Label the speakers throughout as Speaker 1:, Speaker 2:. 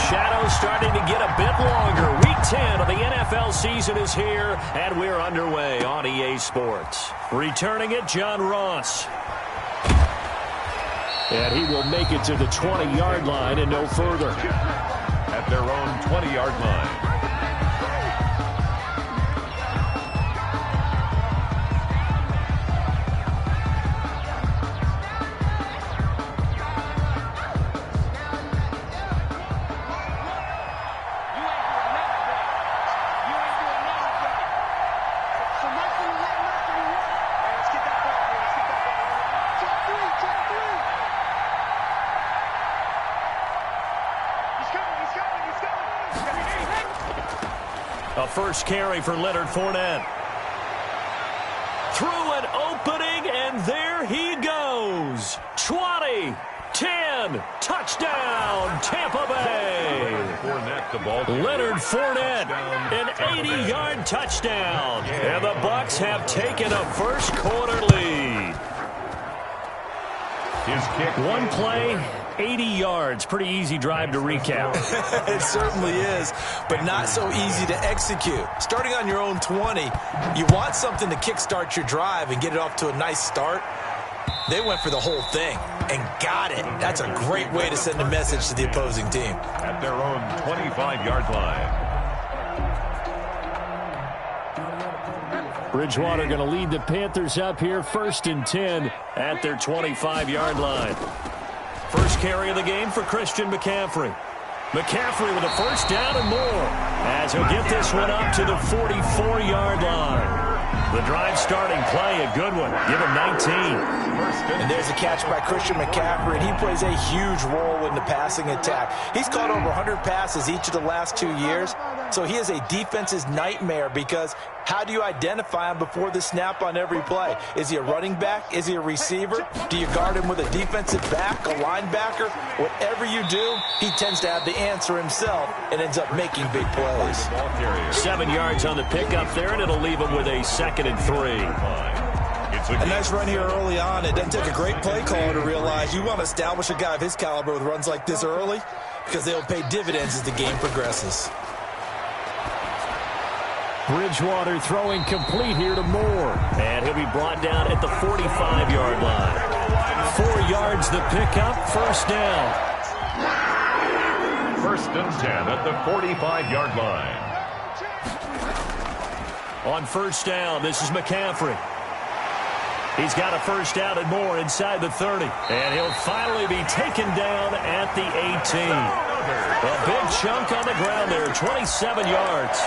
Speaker 1: shadows starting to get a bit longer. Week 10 of the NFL season is here, and we're underway on EA Sports. Returning it, John Ross. And he will make it to the 20-yard line and no further.
Speaker 2: At their own 20-yard line.
Speaker 1: A first carry for Leonard Fournette. Through an opening, and there he goes. 20, 10, touchdown, Tampa Bay. Leonard Fournette, an 80-yard touchdown. And the Bucs have taken a first quarter lead. His kick. One play, 80 yards. Pretty easy drive to recap.
Speaker 3: It certainly is, but not so easy to execute. Starting on your own 20, you want something to kickstart your drive and get it off to a nice start. They went for the whole thing and got it. That's a great way to send a message to the opposing team.
Speaker 2: At their own 25-yard line.
Speaker 1: Bridgewater going to lead the Panthers up here, 1st and 10 at their 25-yard line. First carry of the game for Christian McCaffrey. McCaffrey with a first down and more as he'll get this one up to the 44-yard line. The drive starting play, a good one. Give him 19.
Speaker 3: And there's a catch by Christian McCaffrey, and he plays a huge role in the passing attack. He's caught over 100 passes each of the last 2 years, so he is a defense's nightmare because how do you identify him before the snap on every play? Is he a running back? Is he a receiver? Do you guard him with a defensive back, a linebacker? Whatever you do, he tends to have the answer himself and ends up making big plays.
Speaker 1: 7 yards on the pickup there, and it'll leave him with a 2nd and 3.
Speaker 3: A nice run here early on. It doesn't take a great play caller to realize you want to establish a guy of his caliber with runs like this early because they'll pay dividends as the game progresses.
Speaker 1: Bridgewater throwing complete here to Moore. And he'll be brought down at the 45-yard line. 4 yards the pickup, first down.
Speaker 2: 1st and 10 at the 45-yard line.
Speaker 1: On first down, this is McCaffrey. He's got a first down and more inside the 30. And he'll finally be taken down at the 18. A big chunk on the ground there, 27 yards.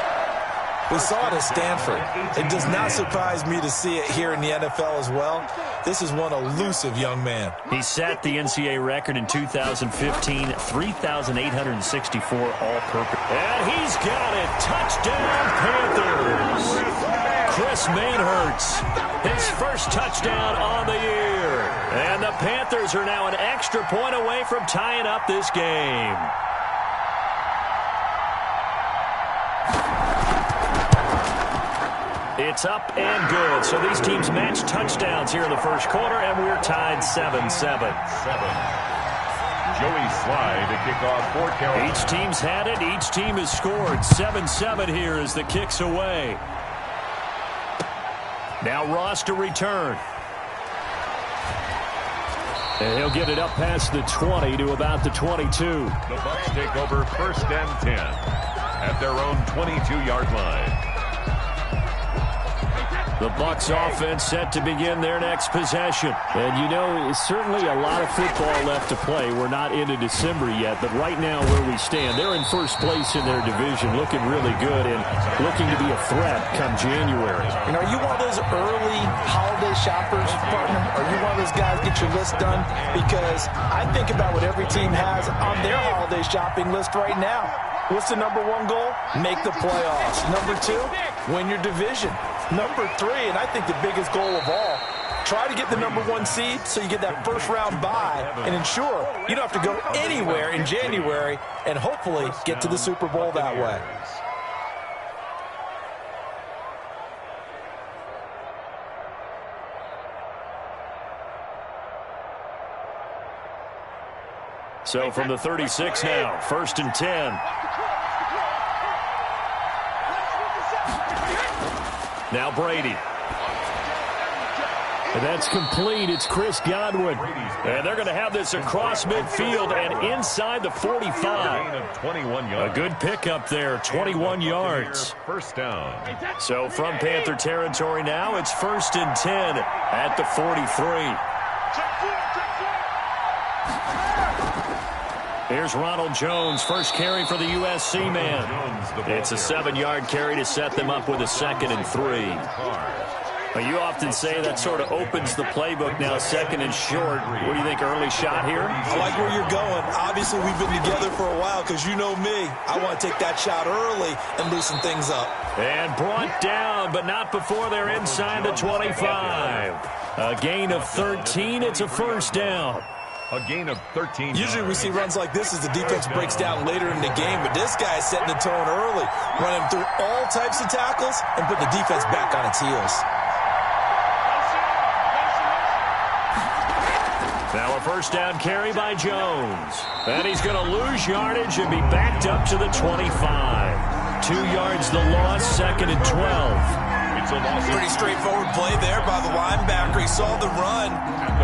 Speaker 3: We saw it at Stanford. It does not surprise me to see it here in the NFL as well. This is one elusive young man.
Speaker 1: He set the NCAA record in 2015, 3,864 all-purpose. And he's got it. Touchdown, Panthers. Chris Mainhertz, his first touchdown on the year. And the Panthers are now an extra point away from tying up this game. It's up and good. So these teams match touchdowns here in the first quarter, and we're tied 7-7.
Speaker 2: Joey Sly to kick off for Carolina.
Speaker 1: Each team's had it. Each team has scored. 7-7 here as the kick's away. Now Ross to return. And he'll get it up past the 20 to about the 22.
Speaker 2: The Bucs take over 1st and 10 at their own 22-yard line.
Speaker 1: The Bucs offense set to begin their next possession. And, you know, certainly a lot of football left to play. We're not into December yet, but right now where we stand, they're in first place in their division, looking really good and looking to be a threat come January.
Speaker 3: You know, are you one of those early holiday shoppers, partner? Are you one of those guys get your list done? Because I think about what every team has on their holiday shopping list right now. What's the number one goal? Make the playoffs. Number 2, win your division. Number 3, and I think the biggest goal of all, try to get the number 1 seed so you get that first round bye and ensure you don't have to go anywhere in January and hopefully get to the Super Bowl that way.
Speaker 1: So from the 36 now, 1st and 10. Now Brady. And that's complete. It's Chris Godwin. And they're going to have this across midfield and inside the 45.
Speaker 2: 21 yards.
Speaker 1: A good pickup there, 21 yards.
Speaker 2: First down.
Speaker 1: So from Panther territory now, it's 1st and 10 at the 43. Here's Ronald Jones, first carry for the USC man. It's a 7-yard carry to set them up with a 2nd and 3. Well, you often say that sort of opens the playbook now, 2nd and short. What do you think, early shot here?
Speaker 3: I like where you're going. Obviously, we've been together for a while because you know me. I want to take that shot early and loosen things up.
Speaker 1: And brought down, but not before they're inside the 25. A gain of 13. It's a 1st down.
Speaker 2: A gain of 13.
Speaker 3: Usually we see runs like this as the defense breaks down later in the game, but this guy is setting the tone early, running through all types of tackles and put the defense back on its heels.
Speaker 1: Now a 1st down carry by Jones. And he's going to lose yardage and be backed up to the 25. 2 yards the loss, 2nd and 12.
Speaker 3: Pretty straightforward play there by the linebacker. He saw the run,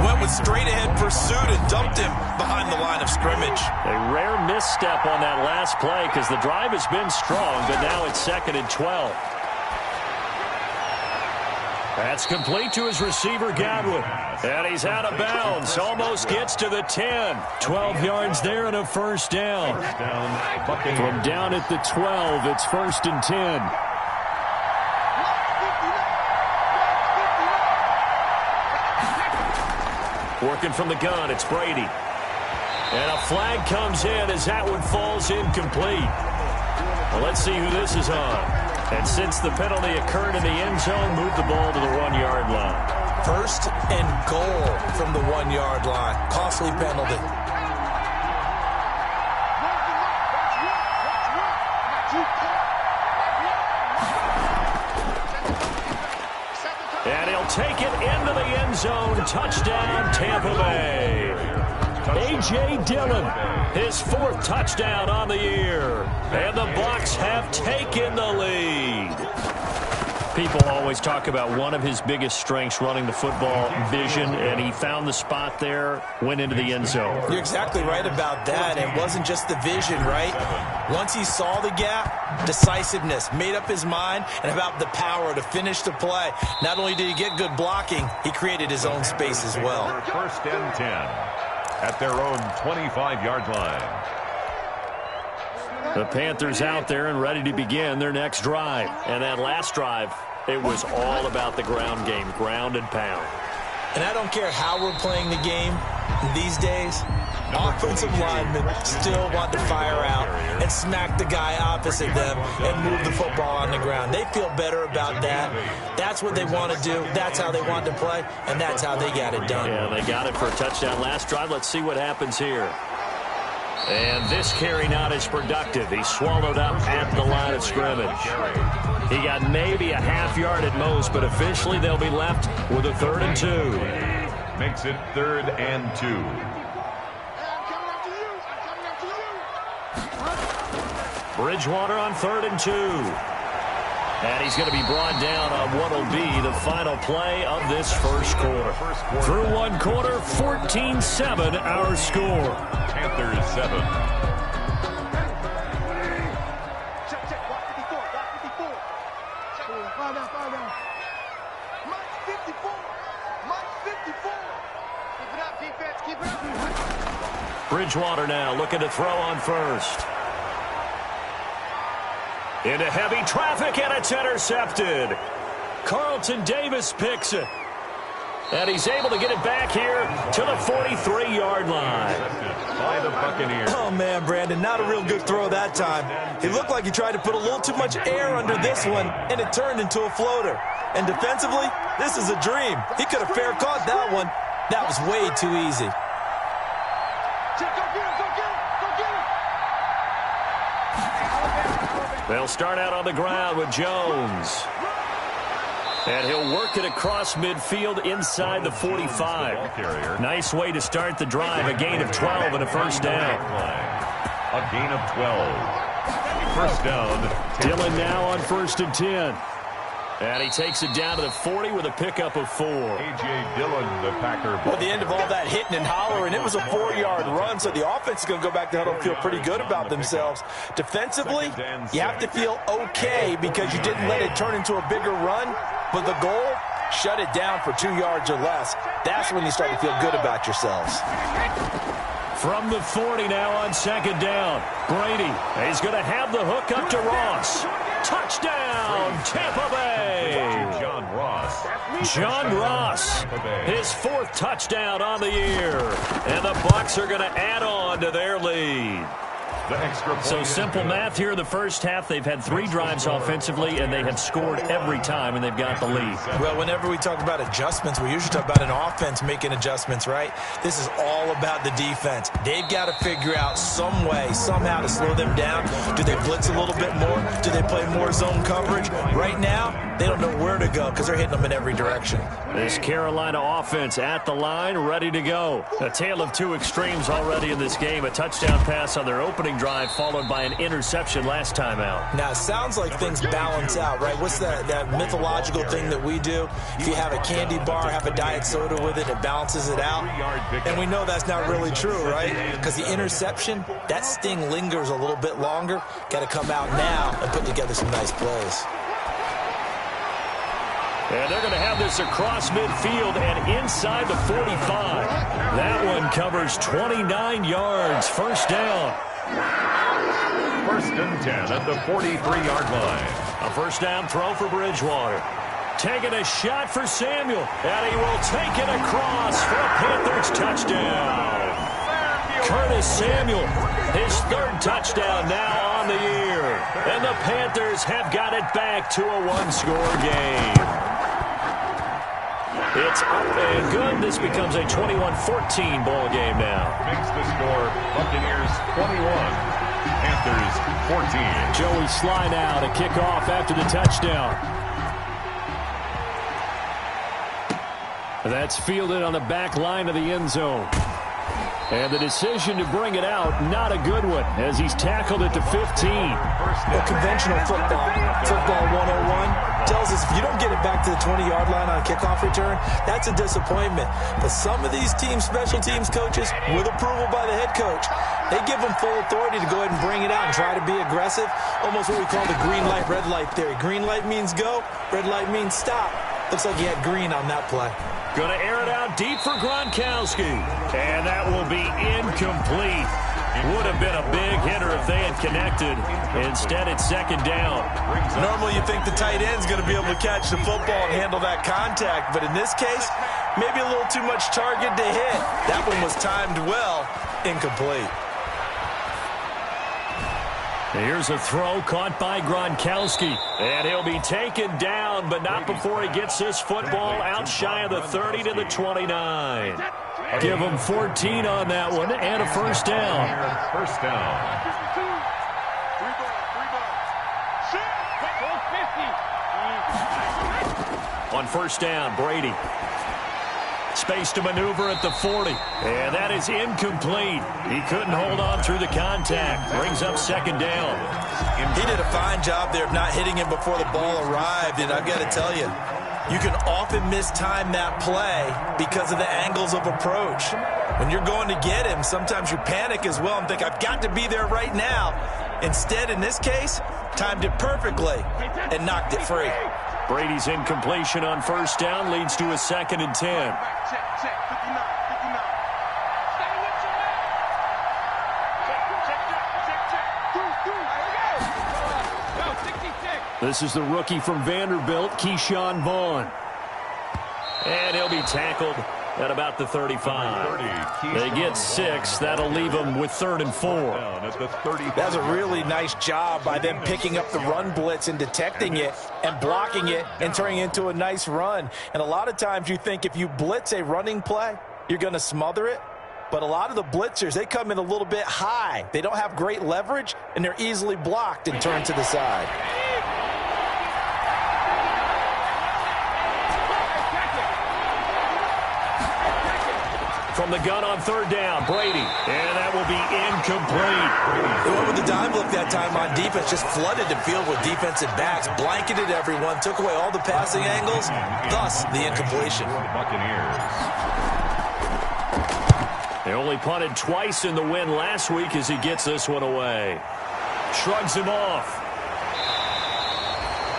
Speaker 3: went with straight-ahead pursuit and dumped him behind the line of scrimmage.
Speaker 1: A rare misstep on that last play because the drive has been strong, but now it's 2nd and 12. That's complete to his receiver, Godwin. And he's out of bounds. Almost gets to the 10. 12 yards there and a 1st down. From down at the 12, it's 1st and 10. Working from the gun, it's Brady. And a flag comes in as that one falls incomplete. Well, let's see who this is on. And since the penalty occurred in the end zone, move the ball to the 1-yard line.
Speaker 3: 1st and goal from the 1-yard line. Costly penalty.
Speaker 1: And he'll take it into the end zone. Touchdown, Tampa Bay. A.J. Dillon, his 4th touchdown on the year. And the Bucs have taken the lead. People always talk about one of his biggest strengths running the football, vision, and he found the spot there, went into the end zone.
Speaker 3: You're exactly right about that. It wasn't just the vision, right? Once he saw the gap, decisiveness, made up his mind, and about the power to finish the play. Not only did he get good blocking, he created his own space as well.
Speaker 2: 1st and 10 at their own 25-yard line.
Speaker 1: The Panthers out there and ready to begin their next drive. And that last drive, it was all about the ground game, ground and pound.
Speaker 3: And I don't care how we're playing the game these days, offensive linemen still want to fire out and smack the guy opposite them and move the football on the ground. They feel better about that. That's what they want to do. That's how they want to play, and that's how they got it done.
Speaker 1: Yeah, they got it for a touchdown last drive. Let's see what happens here. And this carry not as productive. He swallowed up at the line of scrimmage. He got maybe a half yard at most, but officially they'll be left with a 3rd and 2.
Speaker 2: Makes it 3rd and 2.
Speaker 1: Bridgewater on 3rd and 2. And he's going to be brought down on what will be the final play of this first quarter. Through one quarter, 14-7 our score.
Speaker 2: Panthers 7.
Speaker 1: Bridgewater now looking to throw on 1st. Into heavy traffic, and it's intercepted. Carlton Davis picks it. And he's able to get it back here to the 43-yard line.
Speaker 2: By the Buccaneers.
Speaker 3: Oh, man, Brandon, not a real good throw that time. It looked like he tried to put a little too much air under this one, and it turned into a floater. And defensively, this is a dream. He could have fair caught that one. That was way too easy.
Speaker 1: They'll start out on the ground with Jones. And he'll work it across midfield inside the 45. Nice way to start the drive. A gain of 12 and a first down.
Speaker 2: A gain of 12. First down.
Speaker 1: Dillon now on 1st and 10. And he takes it down to the 40 with a pickup of 4.
Speaker 2: A.J. Dillon, the Packer.
Speaker 3: Well, at the end of all that hitting and hollering, it was a 4-yard run, so the offense is going to go back to huddle and feel pretty good about themselves. Defensively, you have to feel okay because you didn't let it turn into a bigger run, but the goal, shut it down for 2 yards or less. That's when you start to feel good about yourselves.
Speaker 1: From the 40 now on 2nd down. Brady, he's going to have the hook up to Ross. Touchdown, Tampa Bay. John Ross, his 4th touchdown on the year. And the Bucs are going to add on to their lead. So simple math here in the first half. They've had 3 drives offensively, and they have scored every time, and they've got the lead.
Speaker 3: Well, whenever we talk about adjustments, we usually talk about an offense making adjustments, right? This is all about the defense. They've got to figure out some way, somehow to slow them down. Do they blitz a little bit more? Do they play more zone coverage? Right now, they don't know where to go because they're hitting them in every direction.
Speaker 1: This Carolina offense at the line, ready to go. A tale of 2 extremes already in this game. A touchdown pass on their opening drive followed by an interception last time out.
Speaker 3: Now, it sounds like things balance out, right? What's that mythological thing that we do? If you have a candy bar, have a diet soda with it, it balances it out. And we know that's not really true, right? Because the interception, that sting lingers a little bit longer. Got to come out now and put together some nice plays.
Speaker 1: And they're going to have this across midfield and inside the 45. That one covers 29 yards. First down.
Speaker 2: 1st and 10 at the 43-yard line.
Speaker 1: A first down throw for Bridgewater. Taking a shot for Samuel. And he will take it across for a Panthers touchdown. Curtis Samuel, his 3rd touchdown now on the year. And the Panthers have got it back to a 1-score game. It's up and good. This becomes a 21-14 ball game now.
Speaker 2: Makes the score Buccaneers 21, Panthers 14.
Speaker 1: Joey Sly now to kick off after the touchdown. That's fielded on the back line of the end zone. And the decision to bring it out, not a good one, as he's tackled it to 15.
Speaker 3: Well, conventional football 101, tells us if you don't get it back to the 20-yard line on a kickoff return, that's a disappointment. But some of these special teams coaches, with approval by the head coach, they give them full authority to go ahead and bring it out and try to be aggressive, almost what we call the green light, red light theory. Green light means go, red light means stop. Looks like he had green on that play.
Speaker 1: Going to air it out deep for Gronkowski. And that will be incomplete. Would have been a big hitter if they had connected. Instead, it's 2nd down.
Speaker 3: Normally, you think the tight end's going to be able to catch the football and handle that contact. But in this case, maybe a little too much target to hit. That one was timed well. Incomplete.
Speaker 1: Here's a throw caught by Gronkowski. And he'll be taken down, but not before he gets this football out shy of the 30 to the 29. Give him 14 on that one and a first down.
Speaker 2: First down.
Speaker 1: On first down, Brady. Space to maneuver at the 40. And that is incomplete. He couldn't hold on through the contact. Brings up 2nd down.
Speaker 3: He did a fine job there of not hitting him before the ball arrived. And I've got to tell you, you can often mistime that play because of the angles of approach. When you're going to get him, sometimes you panic as well and think, I've got to be there right now. Instead, in this case, timed it perfectly and knocked it free.
Speaker 1: Brady's incompletion on first down leads to a 2nd and 10. This is the rookie from Vanderbilt, Keyshawn Vaughn. And he'll be tackled at about the 35. They get 6. That'll leave them with 3rd and 4.
Speaker 3: That's a really nice job by them picking up the run blitz and detecting it and blocking it and turning it into a nice run. And a lot of times you think if you blitz a running play, you're going to smother it. But a lot of the blitzers, they come in a little bit high. They don't have great leverage, and they're easily blocked and turned to the side.
Speaker 1: from the gun on third down. Brady. And that will be incomplete.
Speaker 3: They went with the dime look that time on defense. Just flooded the field with defensive backs. Blanketed everyone. Took away all the passing angles. Thus, the incompletion.
Speaker 2: Buccaneers.
Speaker 1: They only punted twice in the win last week as he gets this one away. Shrugs him off.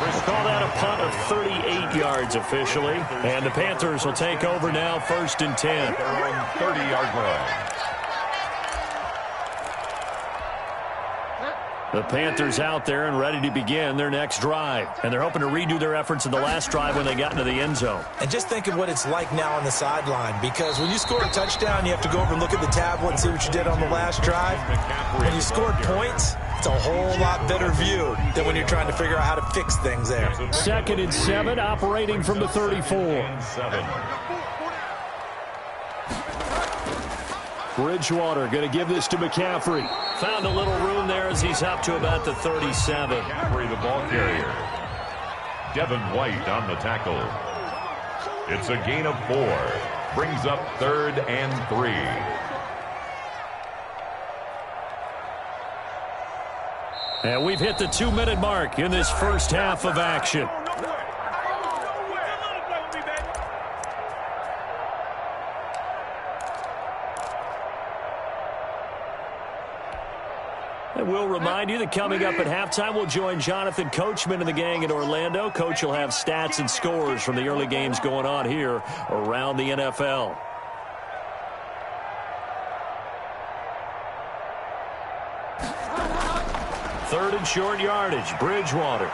Speaker 1: We'll call that a punt of 38 yards officially. And the Panthers will take over now, 1st and 10.
Speaker 2: Their own 30-yard line.
Speaker 1: The Panthers out there and ready to begin their next drive. And they're hoping to redo their efforts in the last drive when they got into the end zone.
Speaker 3: And just think of what it's like now on the sideline, because when you score a touchdown, you have to go over and look at the tablet and see what you did on the last drive. When you scored points, it's a whole lot better view than when you're trying to figure out how to fix things there.
Speaker 1: 2nd and 7, operating from the 34. Bridgewater going to give this to McCaffrey. Found a little room there as he's up to about the 37.
Speaker 2: McCaffrey, the ball carrier. Devin White on the tackle. It's a gain of 4. Brings up 3rd and 3.
Speaker 1: And we've hit the 2-minute mark in this first half of action. And we'll remind you that coming up at halftime, we'll join Jonathan Coachman and the gang in Orlando. Coach will have stats and scores from the early games going on here around the NFL. Third and short yardage. Bridgewater.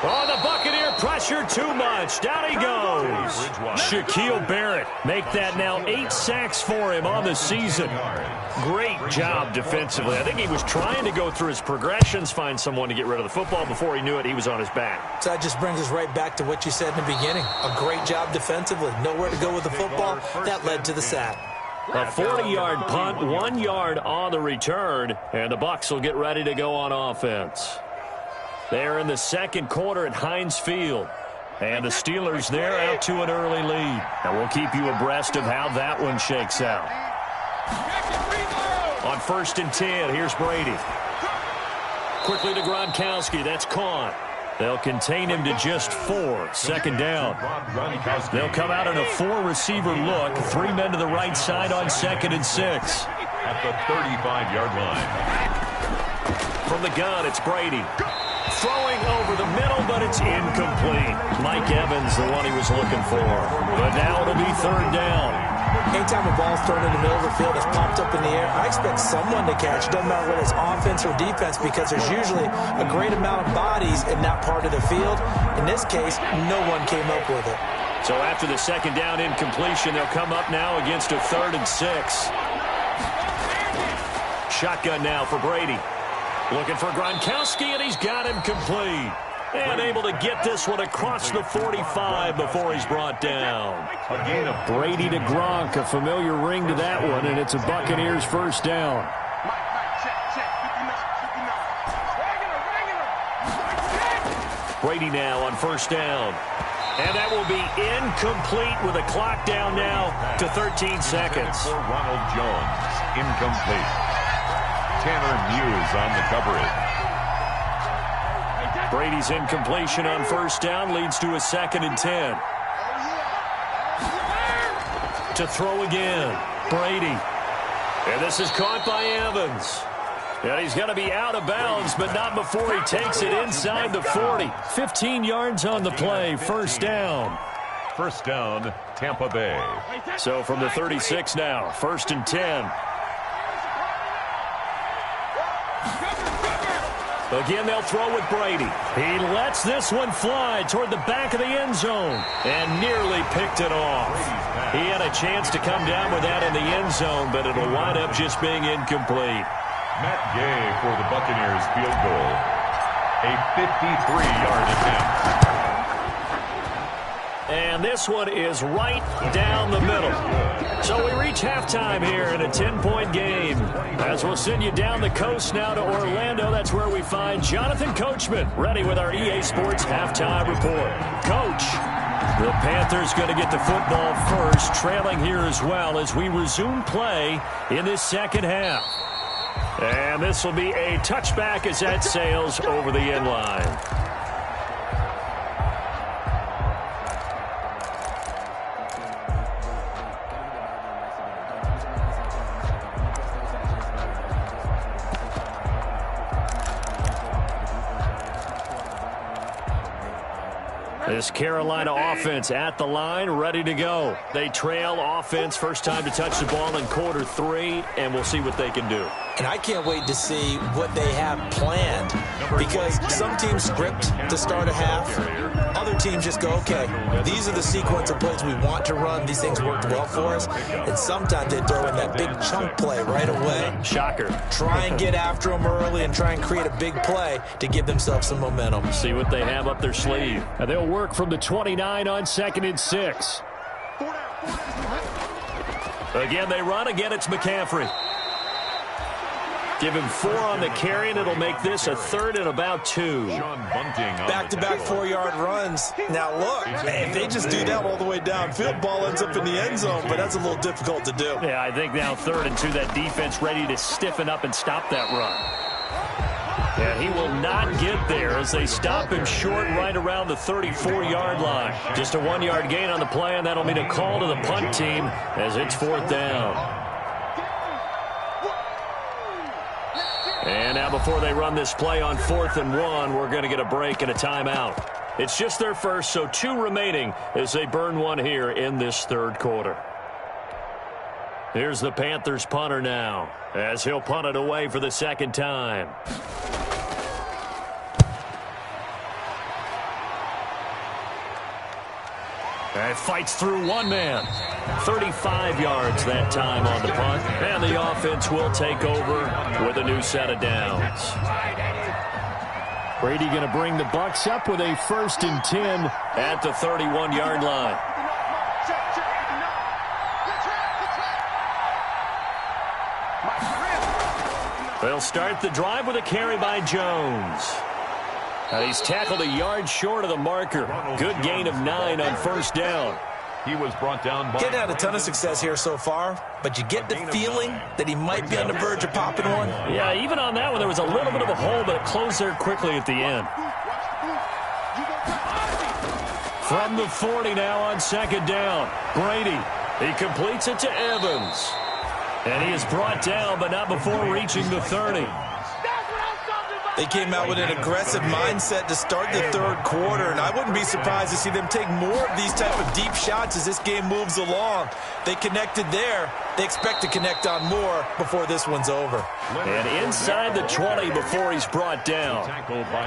Speaker 1: Oh, the Buccaneer pressure too much. Down he goes. Shaquille Barrett make that now 8 sacks for him on the season. Great job defensively. I think he was trying to go through his progressions, find someone to get rid of the football. Before he knew it, he was on his back.
Speaker 3: So that just brings us right back to what you said in the beginning. A great job defensively. Nowhere to go with the football. That led to the sack.
Speaker 1: A 40-yard punt, 1 yard on the return, and the Bucs will get ready to go on offense. They're in the second quarter at Heinz Field. And the Steelers there out to an early lead. And we'll keep you abreast of how that one shakes out. On 1st and 10, here's Brady. Quickly to Gronkowski. That's caught. They'll contain him to just 4. 2nd down. They'll come out in a 4-receiver look. 3 men to the right side on 2nd and 6.
Speaker 2: At the 35-yard line.
Speaker 1: From the gun, it's Brady. Throwing over the middle, but it's incomplete. Mike Evans, the one he was looking for. But now it'll be 3rd down.
Speaker 3: Anytime a ball's thrown in the middle of the field, it's popped up in the air, I expect someone to catch. It doesn't matter whether it's offense or defense, because there's usually a great amount of bodies in that part of the field. In this case, no one came up with it.
Speaker 1: So after the 2nd down incompletion, they'll come up now against a 3rd and 6. Shotgun now for Brady. Looking for Gronkowski, and he's got him complete. And able to get this one across the 45 before he's brought down. Brady to Gronk, a familiar ring to that one, and it's a Buccaneers 1st down. Brady now on 1st down. And that will be incomplete with a clock down now to 13 seconds.
Speaker 2: For Ronald Jones, incomplete. Tanner Muse on the coverage.
Speaker 1: Brady's incompletion on 1st down leads to a 2nd and 10. To throw again, Brady. And this is caught by Evans. And he's going to be out of bounds, but not before he takes it inside the 40. 15 yards on the play, 1st down.
Speaker 2: 1st down, Tampa Bay.
Speaker 1: So from the 36 now, 1st and 10. Again, they'll throw with Brady. He lets this one fly toward the back of the end zone and nearly picked it off. He had a chance to come down with that in the end zone, but it'll wind up just being incomplete.
Speaker 2: Matt Gay for the Buccaneers field goal. A 53-yard attempt. And
Speaker 1: this one is right down the middle. So we reach halftime here in a 10-point game. As we'll send you down the coast now to Orlando. That's where we find Jonathan Coachman ready with our EA Sports Halftime Report. Coach. The Panthers going to get the football first, trailing here as well as we resume play in this second half. And this will be a touchback as that sails over the end line. This Carolina offense at the line, ready to go. They trail offense, first time to touch the ball in quarter 3, and we'll see what they can do.
Speaker 3: And I can't wait to see what they have planned, because some teams script to start a half. Other teams just go, okay, these are the sequence of plays we want to run. These things worked well for us. And sometimes they throw in that big chunk play right away.
Speaker 1: Shocker.
Speaker 3: Try and get after them early and try and create a big play to give themselves some momentum.
Speaker 1: See what they have up their sleeve. And they'll work from the 29 on 2nd and 6. Again, they run. Again, it's McCaffrey. Give him 4 on the carry, and it'll make this a 3rd and about 2.
Speaker 3: Back-to-back 4-yard runs. Now, look, if they just do that all the way downfield, ball ends up in the end zone, but that's a little difficult to do.
Speaker 1: Yeah, I think now 3rd and 2, that defense ready to stiffen up and stop that run. And he will not get there as they stop him short right around the 34-yard line. Just a 1-yard gain on the play, and that'll mean a call to the punt team as it's 4th down. And now before they run this play on 4th and 1, we're going to get a break and a timeout. It's just their first, so 2 remaining as they burn 1 here in this 3rd quarter. Here's the Panthers punter now as he'll punt it away for the 2nd time. And fights through one man. 35 yards that time on the punt. And the offense will take over with a new set of downs. Brady going to bring the Bucs up with a 1st and 10 at the 31-yard line. They'll start the drive with a carry by Jones. And he's tackled a yard short of the marker. Good gain of 9 on 1st down.
Speaker 2: He was brought down by...
Speaker 3: Getting had a ton of success here so far, but you get the feeling that he might be on the verge of popping one.
Speaker 1: Yeah, even on that one, there was a little bit of a hole, but it closed there quickly at the end. From the 40 now on 2nd down. Brady, he completes it to Evans. And he is brought down, but not before reaching the 30.
Speaker 3: They came out with an aggressive mindset to start the 3rd quarter, and I wouldn't be surprised to see them take more of these type of deep shots as this game moves along. They connected there. They expect to connect on more before this one's over.
Speaker 1: And inside the 20 before he's brought down.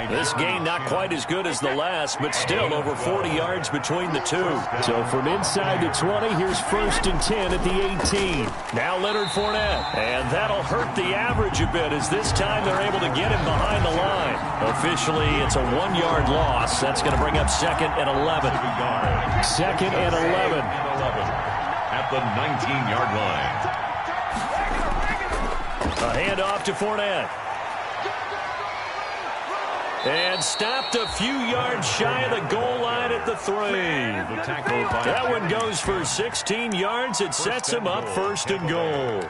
Speaker 1: This game not quite as good as the last, but still over 40 yards between the two. So from inside the 20, here's 1st and 10 at the 18. Now Leonard Fournette. And that'll hurt the average a bit as this time they're able to get him behind the line. Officially, it's a 1-yard loss. That's going to bring up 2nd and 11. 2nd and 11.
Speaker 2: At the 19-yard line.
Speaker 1: A handoff to Fournette. And stopped a few yards shy of the goal line at the 3. That one goes for 16 yards. It sets him up 1st and goal.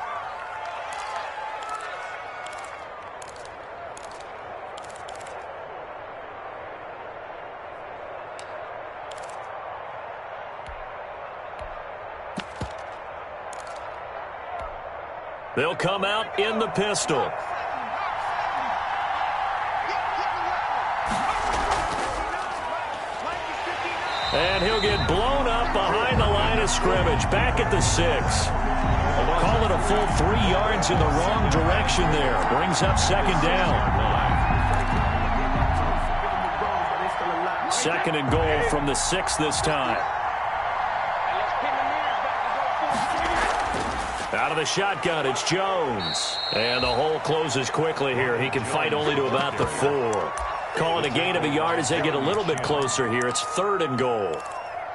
Speaker 1: They'll come out in the pistol. And he'll get blown up behind the line of scrimmage. Back at the 6. Call it a full 3 yards in the wrong direction there. Brings up 2nd down. 2nd and goal from the 6 this time. Out of the shotgun, it's Jones. And the hole closes quickly here. He can fight only to about the 4. Calling a gain of a yard as they get a little bit closer here. It's 3rd and goal.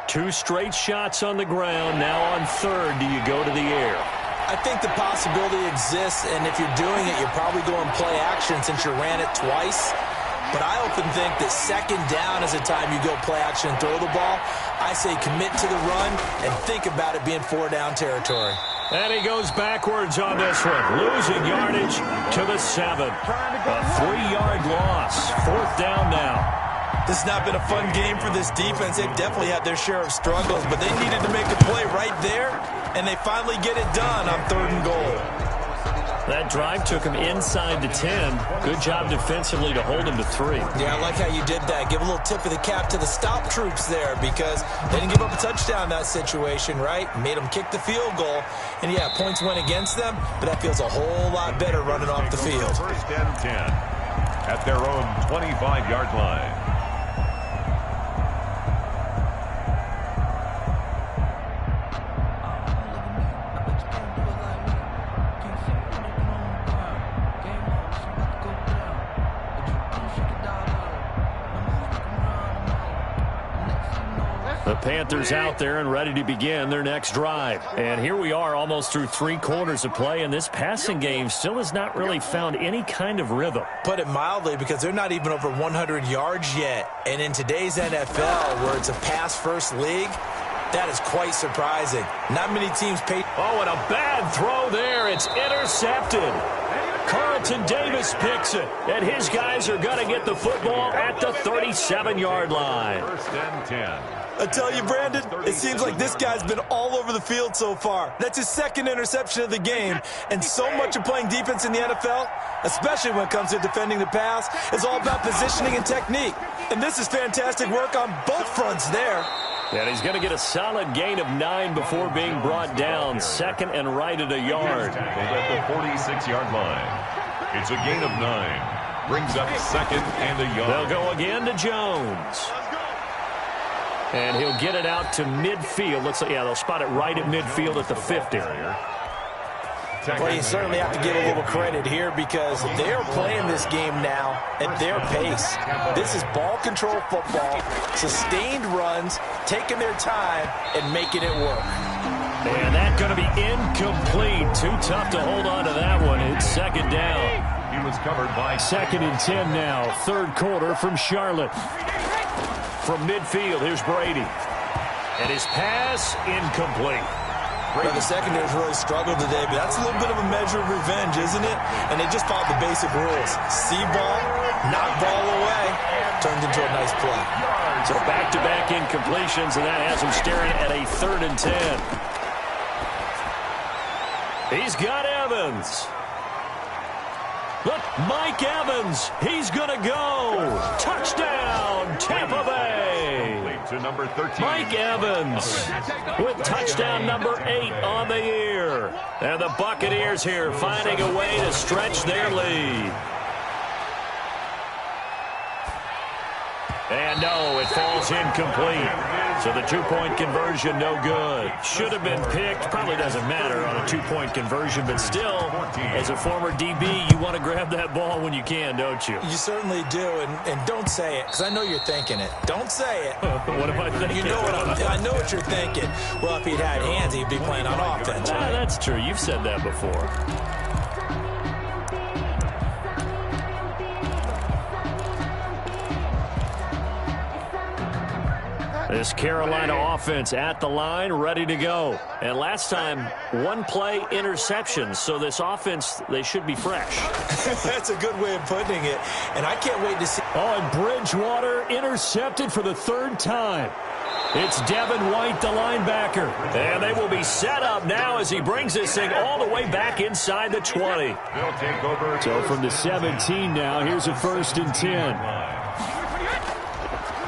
Speaker 1: 2 straight shots on the ground. Now on 3rd, do you go to the air?
Speaker 3: I think the possibility exists, and if you're doing it, you're probably going play action since you ran it twice. but I often think that second down is a time you go play action and throw the ball. I say commit to the run and think about it being 4-down territory.
Speaker 1: And he goes backwards on this one, losing yardage to the 7. A 3-yard loss, 4th down now.
Speaker 3: This has not been a fun game for this defense. They've definitely had their share of struggles, but they needed to make a play right there, and they finally get it done on 3rd and goal.
Speaker 1: That drive took him inside the 10. Good job defensively to hold him to 3.
Speaker 3: Yeah, I like how you did that. Give a little tip of the cap to the stop troops there because they didn't give up a touchdown in that situation, right? Made them kick the field goal. And, yeah, points went against them, but that feels a whole lot better running off the field.
Speaker 2: 1st and 10 at their own 25-yard line.
Speaker 1: The Panthers out there and ready to begin their next drive. And here we are almost through 3 quarters of play, and this passing game still has not really found any kind of rhythm.
Speaker 3: Put it mildly, because they're not even over 100 yards yet. And in today's NFL, where it's a pass-first league, that is quite surprising. Not many teams pay.
Speaker 1: Oh, and a bad throw there. It's intercepted. Carlton Davis picks it, and his guys are going to get the football at the 37-yard line.
Speaker 2: 1st and 10.
Speaker 3: I tell you, Brandon, it seems like this guy's been all over the field so far. That's his 2nd interception of the game. And so much of playing defense in the NFL, especially when it comes to defending the pass, is all about positioning and technique. And this is fantastic work on both fronts there.
Speaker 1: And he's going to get a solid gain of 9 before being brought down. 2nd and right at a yard.
Speaker 2: At the 46-yard line. It's a gain of 9. Brings up 2nd and a yard.
Speaker 1: They'll go again to Jones. And he'll get it out to midfield. Looks like, yeah, they'll spot it right at midfield at the 50.
Speaker 3: Well, you certainly have to give a little credit here because they're playing this game now at their pace. This is ball control football, sustained runs, taking their time, and making it work.
Speaker 1: And that's going to be incomplete. Too tough to hold on to that one. It's 2nd down.
Speaker 2: He was covered by
Speaker 1: 2nd and 10 now. 3rd quarter from Charlotte. From midfield, here's Brady. And his pass, incomplete.
Speaker 3: Well, the secondary's really struggled today, but that's a little bit of a measure of revenge, isn't it? And they just followed the basic rules. See ball, knock ball away, turned into a nice play.
Speaker 1: So back-to-back incompletions, and that has him staring at a 3rd and 10. He's got Evans. Look, Mike Evans, he's going to go. Touchdown, Tampa Bay.
Speaker 2: to number 13.
Speaker 1: Mike Evans with touchdown number 8 on the year. And the Buccaneers here finding a way to stretch their lead. And no, it falls incomplete. So the two-point conversion, no good. Should have been picked. Probably doesn't matter on a two-point conversion, but still, as a former DB, you want to grab that ball when you can, don't you?
Speaker 3: You certainly do, and don't say it, because I know you're thinking it. Don't say it.
Speaker 1: What am I thinking?
Speaker 3: You know what I know what you're thinking. Well, if he'd had hands, he'd be playing on offense. Right?
Speaker 1: That's true. You've said that before. This Carolina offense at the line, ready to go. And last time, one play interception. So this offense, they should be fresh.
Speaker 3: That's a good way of putting it. And I can't wait to see.
Speaker 1: Oh, and Bridgewater intercepted for the third time. It's Devin White, the linebacker. And they will be set up now as he brings this thing all the way back inside the 20.
Speaker 2: They'll take over.
Speaker 1: So from the 17 now, here's a 1st and 10.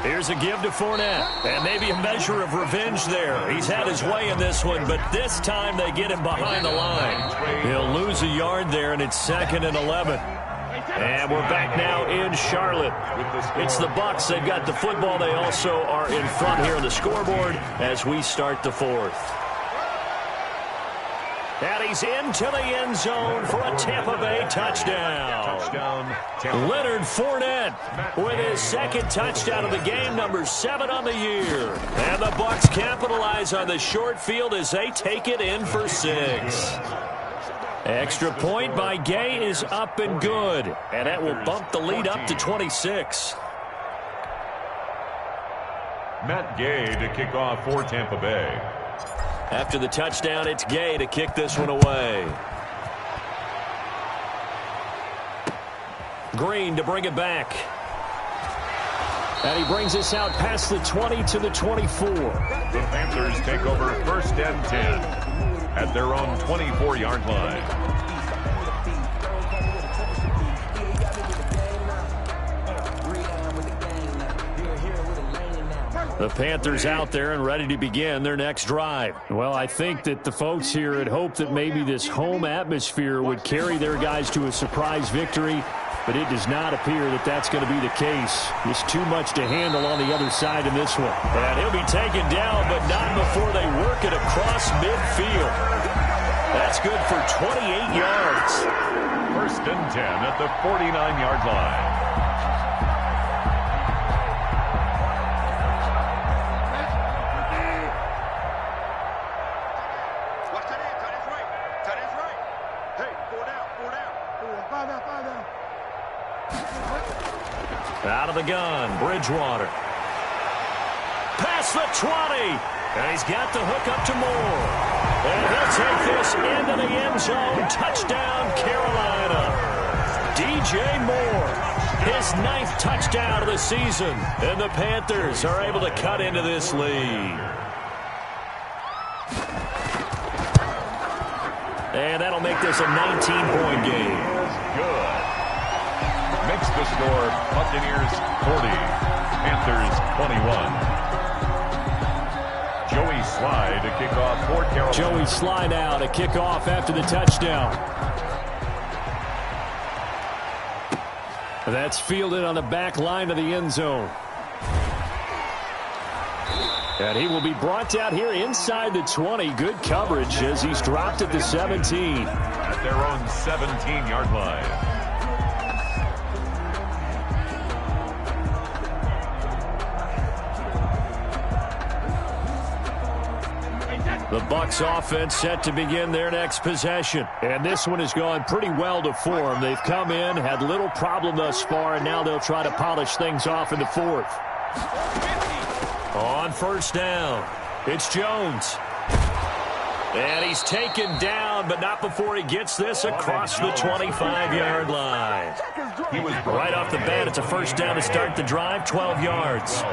Speaker 1: Here's a give to Fournette, and maybe a measure of revenge there. He's had his way in this one, but this time they get him behind the line. He'll lose a yard there, and it's 2nd and 11. And we're back now in Charlotte. It's the Bucs. They've got the football. They also are in front here on the scoreboard as we start the 4th. And he's into the end zone for a Tampa Bay touchdown. Leonard Fournette with his 2nd touchdown of the game, number 7 on the year. And the Bucs capitalize on the short field as they take it in for 6. Extra point by Gay is up and good. And that will bump the lead up to 26.
Speaker 2: Matt Gay to kick off for Tampa Bay.
Speaker 1: After the touchdown, it's Gay to kick this one away. Green to bring it back. And he brings us out past the 20 to the 24.
Speaker 2: The Panthers take over 1st and 10 at their own 24-yard line.
Speaker 1: The Panthers out there and ready to begin their next drive. Well, I think that the folks here had hoped that maybe this home atmosphere would carry their guys to a surprise victory, but it does not appear that that's going to be the case. There's too much to handle on the other side in this one. And he'll be taken down, but not before they work it across midfield. That's good for 28 yards.
Speaker 2: 1st and 10 at the 49-yard line.
Speaker 1: Out of the gun, Bridgewater. Past the 20. And he's got the hook up to Moore. And he'll take this into the end zone. Touchdown, Carolina. DJ Moore, his 9th touchdown of the season. And the Panthers are able to cut into this lead. And that'll make this a 19-point game.
Speaker 2: Good. Makes the score Buccaneers 40, Panthers 21. Joey Sly to kick off for Carolina.
Speaker 1: Joey Sly now to kick off after the touchdown. That's fielded on the back line of the end zone. And he will be brought down here inside the 20. Good coverage as he's dropped at the 17.
Speaker 2: At their own 17-yard line.
Speaker 1: The Bucs offense set to begin their next possession. And this one has gone pretty well to form. They've come in, had little problem thus far, and now they'll try to polish things off in the 4th. On 1st down, it's Jones. And he's taken down, but not before he gets this across the 25-yard line. Right off the bat, it's a 1st down to start the drive, 12 yards.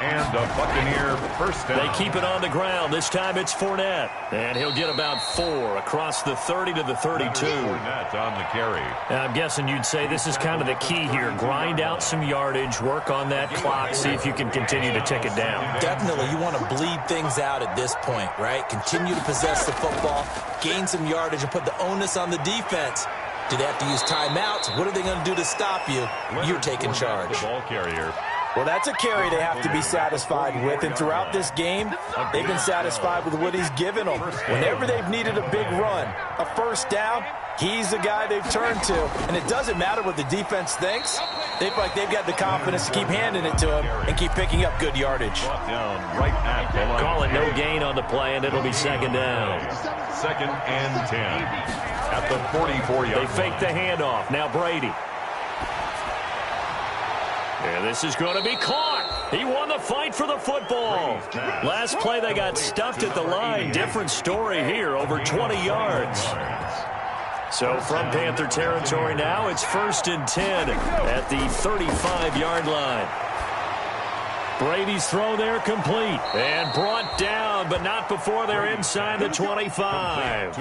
Speaker 2: And a Buccaneer 1st down.
Speaker 1: They keep it on the ground. This time it's Fournette. And he'll get about 4 across the 30 to the 32.
Speaker 2: Fournette on the carry.
Speaker 1: Now, I'm guessing you'd say this is kind of the key here. Grind out some yardage, work on that clock, see if you can continue to tick it down.
Speaker 3: Definitely. You want to bleed things out at this point, right? Continue to possess the football, gain some yardage, and put the onus on the defense. Do they have to use timeouts? What are they going to do to stop you? You're taking charge.
Speaker 2: The ball carrier.
Speaker 3: Well, that's a carry they have to be satisfied with, and throughout this game, they've been satisfied with what he's given them. Whenever they've needed a big run, a 1st down, he's the guy they've turned to, and it doesn't matter what the defense thinks. They feel like they've got the confidence to keep handing it to him and keep picking up good yardage.
Speaker 2: Down right at the line.
Speaker 1: Call it no gain on the play, and it'll be 2nd down.
Speaker 2: 2nd and 10 at the 44-yard line.
Speaker 1: They fake the handoff. Now Brady. And this is going to be caught. He won the fight for the football. Last play, they got stuffed at the line. Different story here, over 20 yards. So from Panther territory now, it's 1st and 10 at the 35-yard line. Brady's throw there complete. And brought down, but not before they're inside the 25.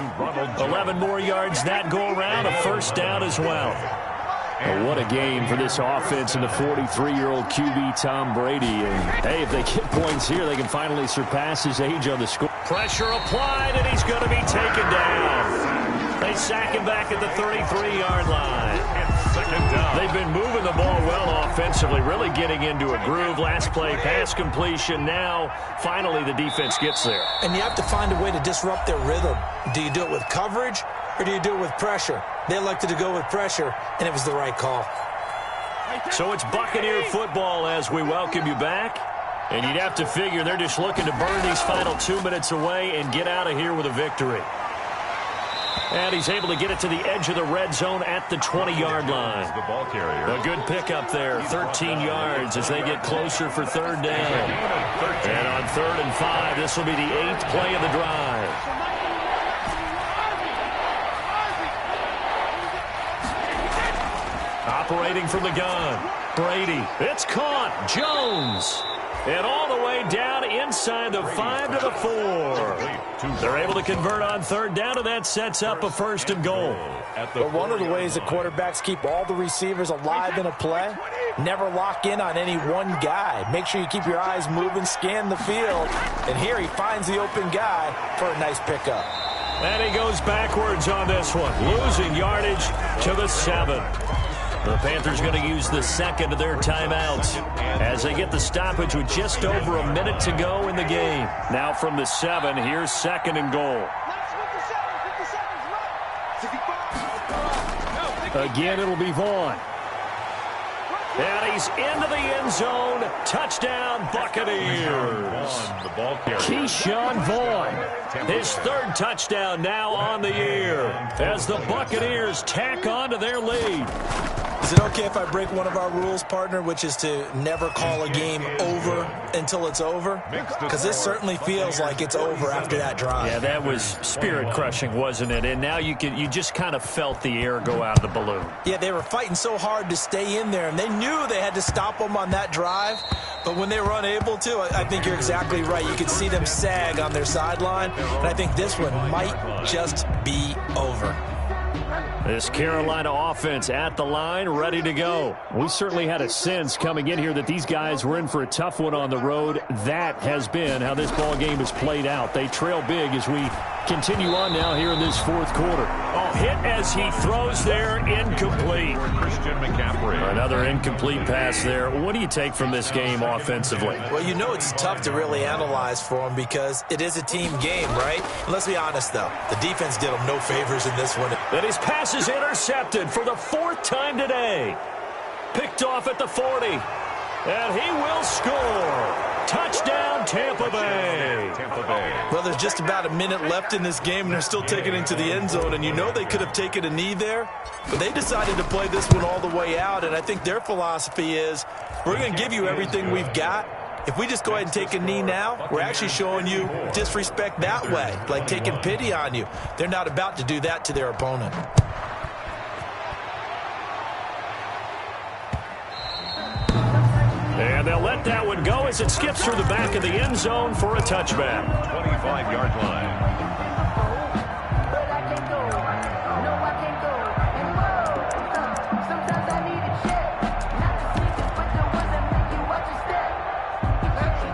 Speaker 1: 11 more yards that go around, a 1st down as well. Well, what a game for this offense and the 43-year-old QB Tom Brady. And, hey, if they get points here, they can finally surpass his age on the score. Pressure applied, and he's going to be taken down. They sack him back at the 33-yard line. They've been moving the ball well offensively, really getting into a groove. Last play, pass completion. Now, finally, the defense gets there.
Speaker 3: And you have to find a way to disrupt their rhythm. Do you do it with coverage, or do you do it with pressure? They elected to go with pressure, and it was the right call.
Speaker 1: So it's Buccaneer football as we welcome you back. And you'd have to figure they're just looking to burn these final 2 minutes away and get out of here with a victory. And he's able to get it to the edge of the red zone at the 20-yard line.
Speaker 2: The ball carrier.
Speaker 1: A good pickup there, 13 yards as they get closer for third down. And on 3rd and 5, this will be the 8th play of the drive. Operating from the gun, Brady. It's caught. Jones. And all the way down inside the 5 to the 4. They're able to convert on 3rd down, and that sets up a 1st and goal.
Speaker 3: But one of the ways that quarterbacks keep all the receivers alive in a play, never lock in on any one guy. Make sure you keep your eyes moving, scan the field. And here he finds the open guy for a nice pickup.
Speaker 1: And he goes backwards on this one, losing yardage to the 7. The Panthers going to use the 2nd of their timeouts as they get the stoppage with just over a minute to go in the game. Now from the 7, here's 2nd and goal. Again, it'll be Vaughn. And he's into the end zone. Touchdown, Buccaneers. Keyshawn Vaughn. His 3rd touchdown now on the year as the Buccaneers tack on to their lead.
Speaker 3: Is it okay if I break one of our rules, partner, which is to never call a game over until it's over? Because this certainly feels like it's over after that drive.
Speaker 1: Yeah, that was spirit-crushing, wasn't it? And now you just kind of felt the air go out of the balloon.
Speaker 3: Yeah, they were fighting so hard to stay in there, and they knew they had to stop them on that drive. But when they were unable to, I think you're exactly right. You could see them sag on their sideline, and I think this one might just be over.
Speaker 1: This Carolina offense at the line, ready to go. We certainly had a sense coming in here that these guys were in for a tough one on the road. That has been how this ball game has played out. They trail big as we continue on now here in this 4th quarter. Oh, hit as he throws there, incomplete.
Speaker 2: Christian McCaffrey.
Speaker 1: Another incomplete pass there. What do you take from this game offensively?
Speaker 3: Well, you know it's tough to really analyze for them because it is a team game, right? Let's be honest, though. The defense did them no favors in this one.
Speaker 1: And his pass is intercepted for the 4th time today. Picked off at the 40. And he will score. Touchdown, Tampa Bay.
Speaker 3: Well, there's just about a minute left in this game, and they're still taking it into the end zone. And you know they could have taken a knee there, but they decided to play this one all the way out. And I think their philosophy is, we're going to give you everything we've got. If we just go ahead and take a knee now, we're actually showing you disrespect that way, like taking pity on you. They're not about to do that to their opponent.
Speaker 1: And they'll let that one go as it skips through the back of the end zone for a touchback.
Speaker 2: 25-yard line.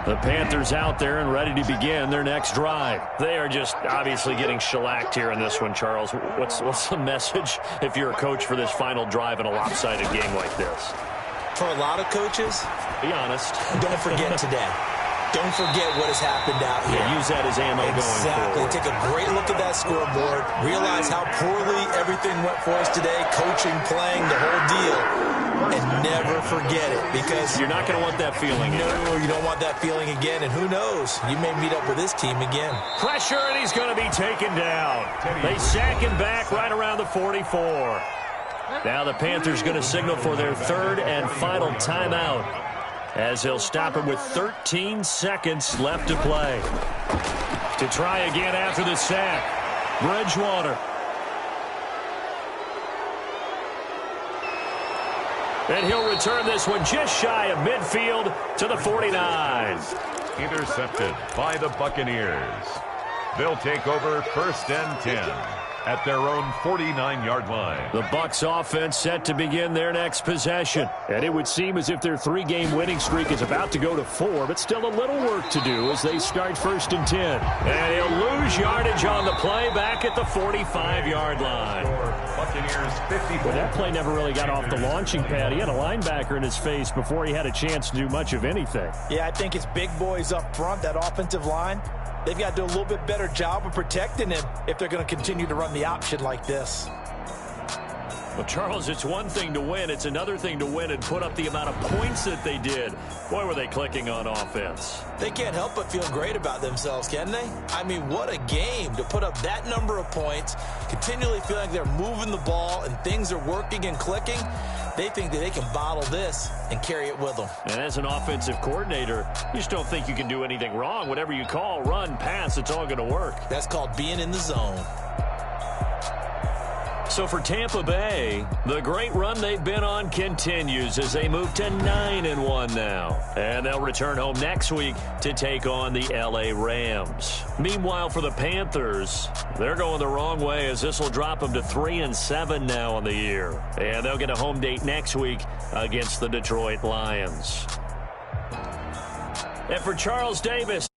Speaker 2: The Panthers out there and ready to begin their next drive. They are just obviously getting shellacked here in this one, Charles. What's the message if you're a coach for this final drive in a lopsided game like this?
Speaker 3: For a lot of coaches,
Speaker 1: be honest.
Speaker 3: Don't forget today. Don't forget what has happened out here.
Speaker 1: Yeah, use that as ammo going forward.
Speaker 3: Take a great look at that scoreboard. Realize how poorly everything went for us today. Coaching, playing, the whole deal. And never forget it, because
Speaker 1: you're not going to want that feeling again.
Speaker 3: No, you don't want that feeling again. And who knows? You may meet up with this team again.
Speaker 1: Pressure, and he's going to be taken down. They sack him back right around the 44. Now the Panthers going to signal for their 3rd and final timeout, as they'll stop him with 13 seconds left to play. To try again after the sack, Bridgewater. And he'll return this one just shy of midfield to the 49.
Speaker 2: Intercepted by the Buccaneers. They'll take over 1st and 10 at their own 49-yard line.
Speaker 1: The Bucs offense set to begin their next possession. And it would seem as if their 3-game winning streak is about to go to 4, but still a little work to do as they start 1st and 10. And he'll lose yardage on the play back at the 45-yard line.
Speaker 2: Buccaneers 54.
Speaker 1: Well, that play never really got off the launching pad. He had a linebacker in his face before he had a chance to do much of anything.
Speaker 3: Yeah, I think it's big boys up front, that offensive line. They've got to do a little bit better job of protecting him if they're going to continue to run the option like this.
Speaker 2: Well, Charles, it's one thing to win. It's another thing to win and put up the amount of points that they did. Boy, were they clicking on offense.
Speaker 3: They can't help but feel great about themselves, can they? I mean, what a game to put up that number of points, continually feel like they're moving the ball and things are working and clicking. They think that they can bottle this and carry it with them.
Speaker 2: And as an offensive coordinator, you just don't think you can do anything wrong. Whatever you call, run, pass, it's all going to work.
Speaker 3: That's called being in the zone.
Speaker 2: So for Tampa Bay, the great run they've been on continues as they move to 9-1 now. And they'll return home next week to take on the L.A. Rams. Meanwhile, for the Panthers, they're going the wrong way as this will drop them to 3-7 now on the year. And they'll get a home date next week against the Detroit Lions. And for Charles Davis,